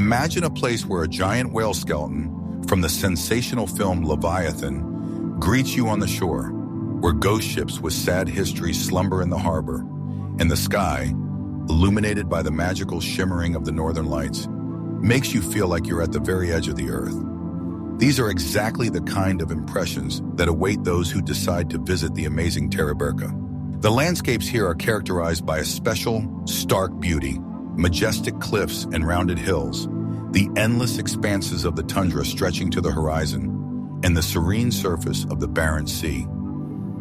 Imagine a place where a giant whale skeleton from the sensational film Leviathan greets you on the shore, where ghost ships with sad histories slumber in the harbor, and the sky, illuminated by the magical shimmering of the northern lights, makes you feel like you're at the very edge of the earth. These are exactly the kind of impressions that await those who decide to visit the amazing Teriberka. The landscapes here are characterized by a special, stark beauty, majestic cliffs and rounded hills, the endless expanses of the tundra stretching to the horizon, and the serene surface of the barren sea.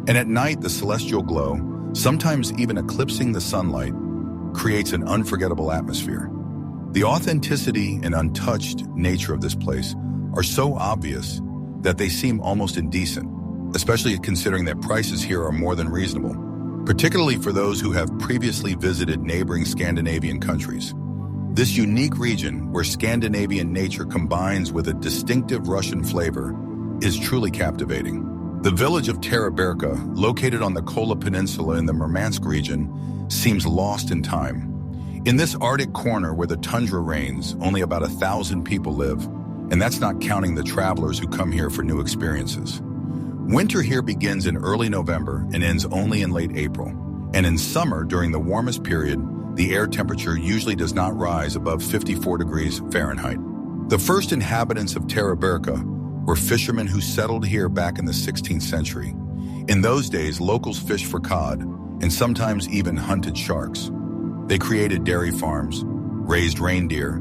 And at night, the celestial glow, sometimes even eclipsing the sunlight, creates an unforgettable atmosphere. The authenticity and untouched nature of this place are so obvious that they seem almost indecent, especially considering that prices here are more than reasonable, particularly for those who have previously visited neighboring Scandinavian countries. This unique region, where Scandinavian nature combines with a distinctive Russian flavor, is truly captivating. The village of Teriberka, located on the Kola Peninsula in the Murmansk region, seems lost in time. In this Arctic corner where the tundra reigns, only about 1,000 people live, and that's not counting the travelers who come here for new experiences. Winter here begins in early November and ends only in late April. And in summer, during the warmest period, the air temperature usually does not rise above 54 degrees Fahrenheit. The first inhabitants of Teriberka were fishermen who settled here back in the 16th century. In those days, locals fished for cod and sometimes even hunted sharks. They created dairy farms, raised reindeer,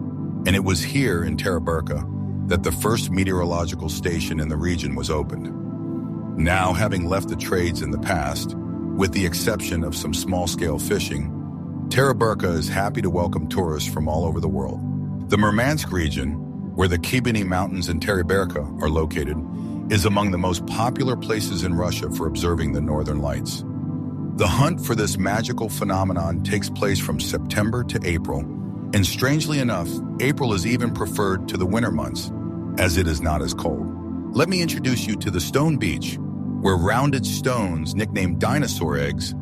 and it was here in Teriberka that the first meteorological station in the region was opened. Now, having left the trades in the past, with the exception of some small-scale fishing, Teriberka is happy to welcome tourists from all over the world. The Murmansk region, where the Kibini Mountains and Teriberka are located, is among the most popular places in Russia for observing the northern lights. The hunt for this magical phenomenon takes place from September to April, and strangely enough, April is even preferred to the winter months, as it is not as cold. Let me introduce you to the Stone Beach, where rounded stones, nicknamed dinosaur eggs,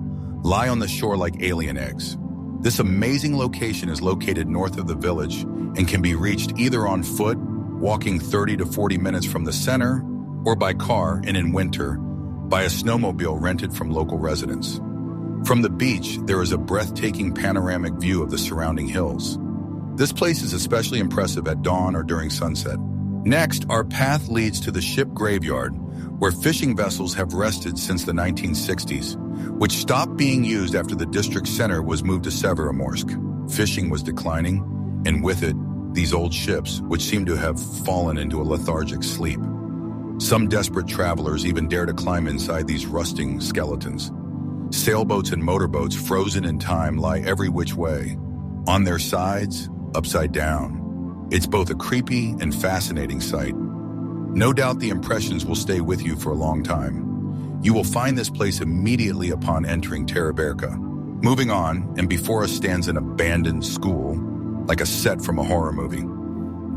lie on the shore like alien eggs. This amazing location is located north of the village and can be reached either on foot, walking 30 to 40 minutes from the center, or by car, and in winter, by a snowmobile rented from local residents. From the beach, there is a breathtaking panoramic view of the surrounding hills. This place is especially impressive at dawn or during sunset. Next, our path leads to the ship graveyard, where fishing vessels have rested since the 1960s, which stopped being used after the district center was moved to Severomorsk. Fishing was declining, and with it, these old ships, which seem to have fallen into a lethargic sleep. Some desperate travelers even dare to climb inside these rusting skeletons. Sailboats and motorboats frozen in time lie every which way, on their sides, upside down. It's both a creepy and fascinating sight. No doubt the impressions will stay with you for a long time. You will find this place immediately upon entering Teriberka. Moving on, and before us stands an abandoned school, like a set from a horror movie.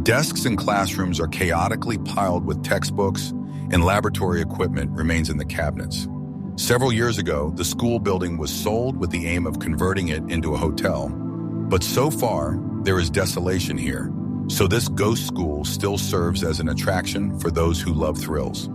Desks and classrooms are chaotically piled with textbooks, and laboratory equipment remains in the cabinets. Several years ago, the school building was sold with the aim of converting it into a hotel. But so far, there is desolation here, so this ghost school still serves as an attraction for those who love thrills.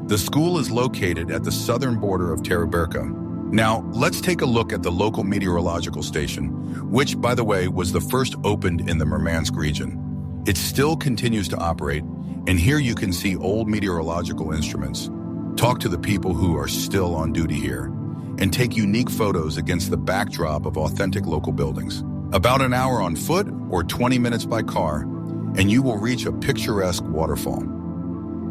The school is located at the southern border of Teriberka. Now, let's take a look at the local meteorological station, which, by the way, was the first opened in the Murmansk region. It still continues to operate, and here you can see old meteorological instruments, talk to the people who are still on duty here, and take unique photos against the backdrop of authentic local buildings. About an hour on foot or 20 minutes by car, and you will reach a picturesque waterfall.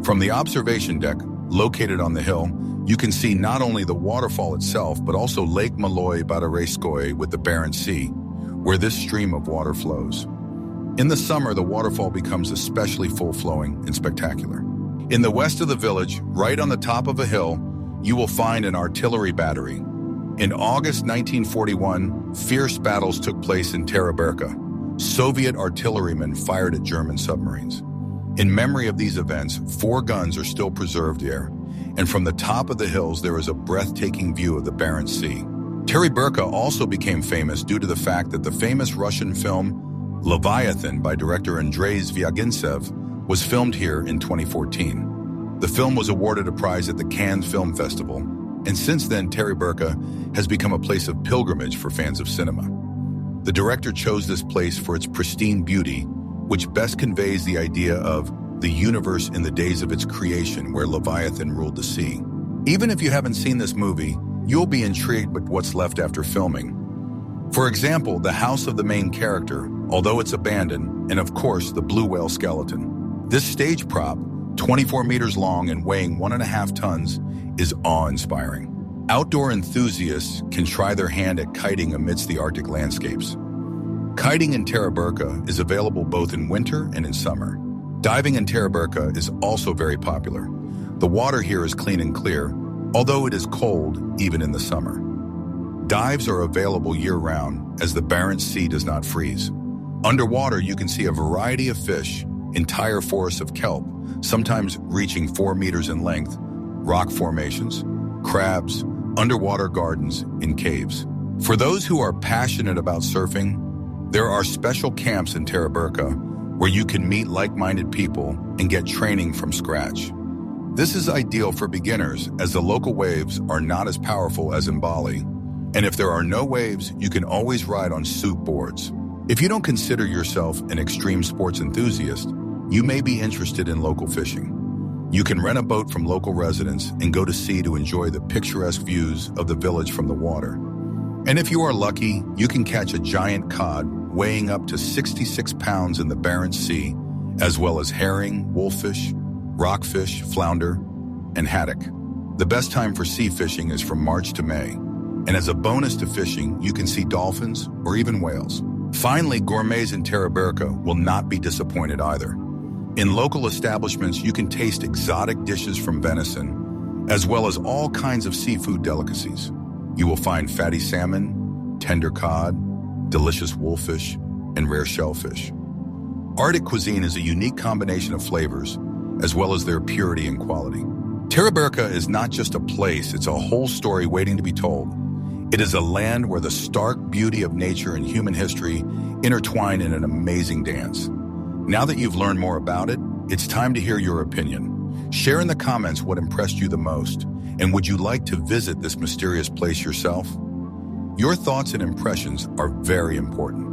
From the observation deck, located on the hill, you can see not only the waterfall itself, but also Lake Maloy Badarayskoye with the Barents Sea, where this stream of water flows. In the summer, the waterfall becomes especially full-flowing and spectacular. In the west of the village, right on the top of a hill, you will find an artillery battery. In August 1941, fierce battles took place in Teriberka. Soviet artillerymen fired at German submarines. In memory of these events, 4 guns are still preserved there, and from the top of the hills there is a breathtaking view of the Barents Sea. Teriberka also became famous due to the fact that the famous Russian film Leviathan by director Andrzej Zvyagintsev was filmed here in 2014. The film was awarded a prize at the Cannes Film Festival, and since then Teriberka has become a place of pilgrimage for fans of cinema. The director chose this place for its pristine beauty, which best conveys the idea of the universe in the days of its creation where Leviathan ruled the sea. Even if you haven't seen this movie, you'll be intrigued with what's left after filming. For example, the house of the main character, although it's abandoned, and of course the blue whale skeleton. This stage prop, 24 meters long and weighing 1.5 tons, is awe-inspiring. Outdoor enthusiasts can try their hand at kiting amidst the Arctic landscapes. Kiting in Teriberka is available both in winter and in summer. Diving in Teriberka is also very popular. The water here is clean and clear, although it is cold even in the summer. Dives are available year-round as the Barents Sea does not freeze. Underwater, you can see a variety of fish, entire forests of kelp, sometimes reaching 4 meters in length, rock formations, crabs, underwater gardens, and caves. For those who are passionate about surfing, there are special camps in Teriberka where you can meet like-minded people and get training from scratch. This is ideal for beginners as the local waves are not as powerful as in Bali, and if there are no waves, you can always ride on soup boards. If you don't consider yourself an extreme sports enthusiast, you may be interested in local fishing. You can rent a boat from local residents and go to sea to enjoy the picturesque views of the village from the water. And if you are lucky, you can catch a giant cod weighing up to 66 pounds in the Barents Sea, as well as herring, wolffish, rockfish, flounder, and haddock. The best time for sea fishing is from March to May, and as a bonus to fishing, you can see dolphins or even whales. Finally, gourmets in Teriberka will not be disappointed either. In local establishments, you can taste exotic dishes from venison, as well as all kinds of seafood delicacies. You will find fatty salmon, tender cod, delicious wolffish, and rare shellfish. Arctic cuisine is a unique combination of flavors, as well as their purity and quality. Teriberka is not just a place, it's a whole story waiting to be told. It is a land where the stark beauty of nature and human history intertwine in an amazing dance. Now that you've learned more about it, it's time to hear your opinion. Share in the comments what impressed you the most, and would you like to visit this mysterious place yourself? Your thoughts and impressions are very important.